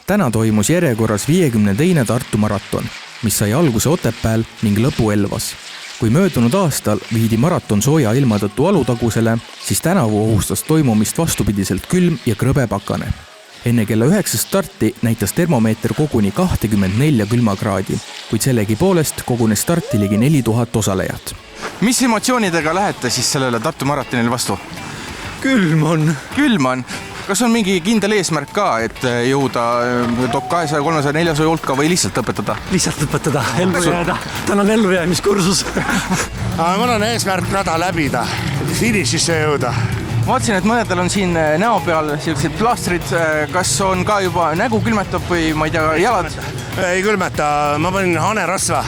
Täna toimus järjekorras 52. Tartu maraton, mis sai alguse Otepääl ning lõpu Elvas. Kui möödunud aastal viidi maraton sooja ilma tõttu Alutagusele, siis tänavu ohustas toimumist vastupidiselt külm ja krõbe pakane. Enne kella 9 starti näitas termomeeter koguni 24 külmakraadi, kuid sellegi poolest kogunes starti ligi 4000 osalejat. Mis emotsioonidega lähete siis sellele Tartu maratonile vastu? Külm on. Külm on. Kas on mingi kindel eesmärk ka, et jõuda top 200, 300, 400 hulka või lihtsalt õpetada? Lihtsalt õpetada, ellu jääda. Täna on ellujäämiskursus. Mul on eesmärk rada läbida, finišisse jõuda. Vaatsin, et mõnedel on siin näo peal sellised plaastrid. Kas on ka juba nägu külmetab või ma ei tea, jalad? Ei külmeta, ma panin hanerasva.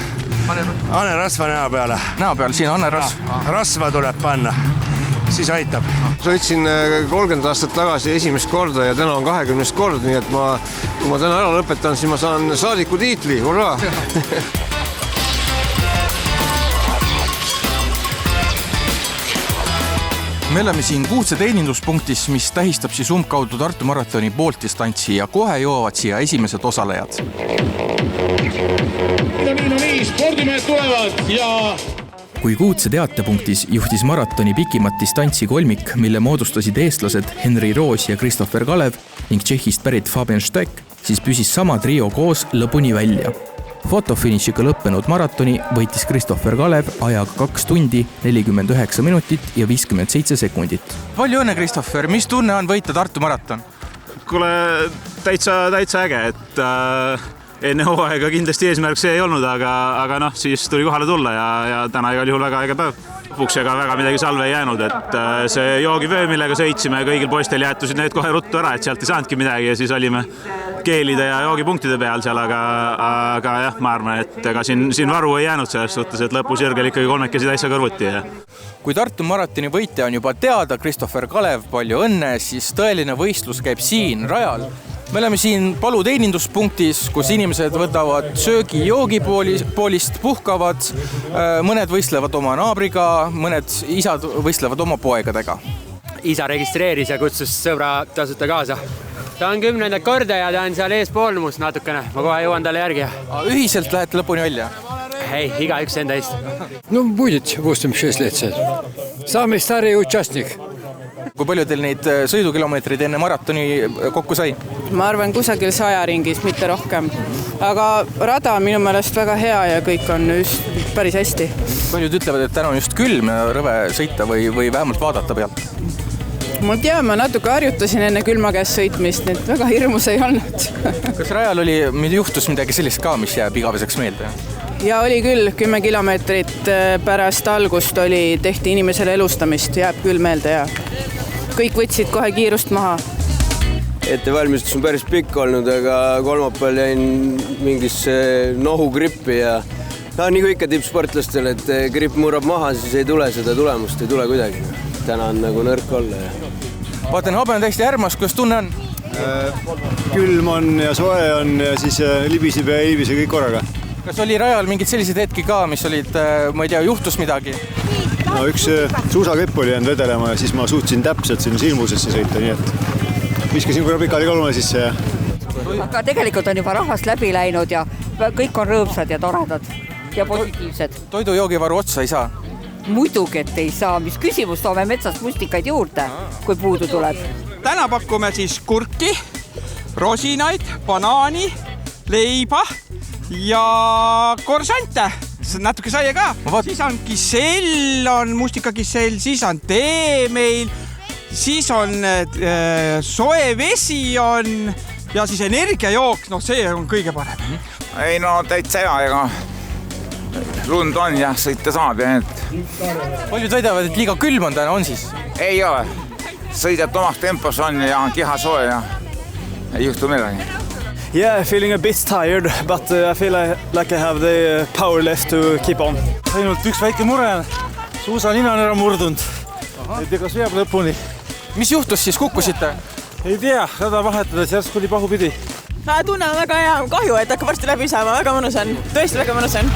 Hanerasva näo peale. Näo peal, siin hanerasva. Rasva tuleb panna, siis aitab. Sõitsin 30 aastat tagasi esimest korda ja täna on 20. kord, nii et kui ma täna ära lõpetan, siis ma saan saadiku tiitli, hurraa! Me oleme siin Kuutse teeninduspunktis, mis tähistab siis umbkaudu Tartu maratoni pooltdistantsi ja kohe jõuavad siia esimesed osalejad. Nii, spordimehed tulevad ja... Kui Kuutse teatepunktis juhtis maratoni pikimat distantsi kolmik, mille moodustasid eestlased Henri Roos ja Christopher Kalev ning Tšehhist pärit Fabian Stek, siis püsis sama trio koos lõpuni välja. Fotofinišiga lõppenud maratoni võitis Christopher Kalev ajaga 2 tundi, 49 minutit ja 57 sekundit. Palju õnne, Christopher! Mis tunne on võita Tartu maraton? Kuule, täitsa äge, et enne hooaega kindlasti eesmärk see ei olnud, aga siis tuli kohale tulla ja täna igal juhul väga äge päev. Lõpuks ega väga midagi salve ei jäänud, et see joogivöö, millega sõitsime, kõigil poistel jäetusid need kohe ruttu ära, et sealt ei saanudki midagi ja siis olime keelide ja joogipunktide peal seal, aga jah, ma arvan, et ega siin varu ei jäänud selles suhtes, et lõpus Jürgel ikkagi kolmekesi täitsa kõrvuti. Kui Tartu maratoni võitja on juba teada, Christopher Kalev, palju õnne, siis tõeline võistlus käib siin rajal. Me oleme siin Palu teeninduspunktis, kus inimesed võtavad söögi joogipoolist, puhkavad, mõned võistlevad oma naabriga, mõned isad võistlevad oma poegadega. Isa registreeris ja kutsus sõbra tasuta kaasa. Ta on 10. korda ja ta on seal eespool must natukene. Ma kohe jõuan talle järgi. Ühiselt lähete lõpuni välja? Ei, iga üks enda eest. No, будет 86 лет. Самый старый участник. Kui palju teil neid sõidukilomeetreid enne maratoni kokku sai? Ma arvan kusagil 100 ringis, mitte rohkem. Aga rada on minu meelest väga hea ja kõik on päris hästi. Paljud ütlevad, et täna on just külm ja rõve sõita või vähemalt vaadata pealt. Ma tean, ma natuke harjutasin enne külma käes sõitmist, nii et väga hirmus ei olnud. Kas rajal juhtus midagi sellist ka, mis jääb igaveseks meelde? Ja oli küll, 10 kilomeetrit pärast algust tehti inimesele elustamist, jääb küll meelde ja kõik võtsid kohe kiirust maha. Ettevalmistus on päris pikk olnud, aga kolmapäeval jäin mingisse nohugrippi ja nii kui ikka tippsportlastel, et gripp murrab maha, siis ei tule seda tulemust, ei tule kuidagi. Täna on nagu nõrk olla. Vaatan, habe on täiesti ärmas, kuidas tunne on? Külm on ja soe on ja siis libiseb ja ei libise kõik korraga. Kas oli rajal mingid sellised hetki ka, mis olid, ma ei tea, juhtus midagi? No üks suusakepp oli jäänud vedelema ja siis ma suutsin täpselt sinna silmusesse sõita, nii et viskasin korra pikali kolme sisse. Aga tegelikult on juba rahvast läbi läinud ja kõik on rõõmsad ja toredad ja positiivsed. Toidujoogivaru otsa ei saa? Muidugi, et ei saa. Mis küsimus, toome metsast mustikaid juurde, kui puudu tuleb? Täna pakume siis kurki, rosinaid, banaani, leiba ja korsante. Natuke saia ka. Siis on kisell, on mustikakisell, siis on tee meil, siis on soe vesi on ja siis energiajook, see on kõige parem. Ei täitsa hea, ega lund on ja sõita saab. Paljud väidavad, et liiga külm on täna, on siis? Ei ole. Sõidad omas tempos on ja on kiha soe ja ei juhtu midagi. Yeah, feeling a bit tired, but I feel like I have the power left to keep on. Ainult üks väike mure on. Suusa nina on ära murdunud. Ei tea, kas veab lõpuni. Mis juhtus siis, kukkusite? Ei tea, rada vahetades järsku oli pahupidi. Tunne on väga hea, kahju, et hakkab varsti läbi saama, väga mõnus on. Tõesti väga mõnus on.